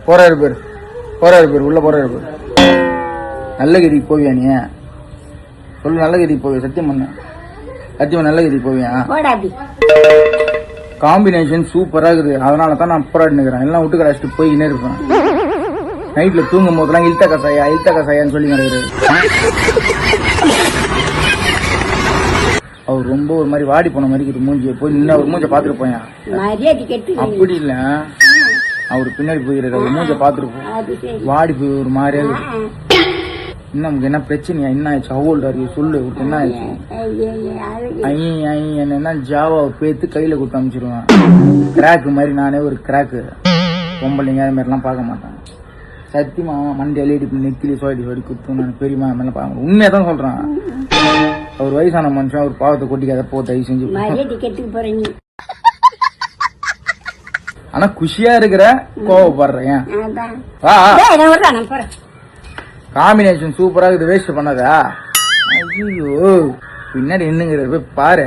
போறாரு பேர் உள்ள போறாரு பேர். நல்ல கதிக்கு போவியா நீ? சொல்லு, நல்ல கதிக்கு போவியா? சத்தியம் பண்ண, சத்தியமா நல்ல கதிக்கு போவியா? காம்பினேஷன் சூப்பரா இருக்குது, அதனால தான் நான் போராடினுக்கிறேன். எல்லாம் விட்டு கடைச்சிட்டு போயின்னே இருப்பேன். நைட்ல தூங்கும் போதெல்லாம் இல்த கசாயான்னு சொல்லி கிடையாது. அவர் ரொம்ப ஒரு மாதிரி வாடி போன மாதிரி மூஞ்சி போய் நின்று அவர் மூஞ்ச பாத்துட்டு போயேன். அப்படி இல்ல, அவரு பின்னாடி போயிருக்க அவர் மூஞ்ச பாத்துட்டு வாடி போய் ஒரு மாதிரியா இன்னும் நமக்கு என்ன பிரச்சனையா? என்ன ஆயிடுச்சு? அவ்வளோ சொல்லு, என்ன ஆயிடுச்சு? என்ன ஜாவா பேத்து கையில கொடுத்து அனுப்பிச்சிருவேன். கிராக்கு மாதிரி நானே ஒரு கிராக்கு. பொம்பளைங்க அது மாதிரிலாம் பார்க்க மாட்டேன். சத்தியமா மண்டி அலிடி நெத்திலி சோடி குத்து நான் பெரியமா மேல பார்க்க உண்மையா தான் சொல்றேன். அவர் வயசான மனுஷன், அவர் பாவத்தை கொட்டிக்காத போ, தயவு செஞ்சு. ஆனா குஷியா இருக்கிற, கோவப்படுறேன். காம்பினேஷன் சூப்பரா இருக்குது, வேஸ்ட் பண்ணாதா? ஐயோ, பின்னாடி என்னங்கிற போய் பாரு.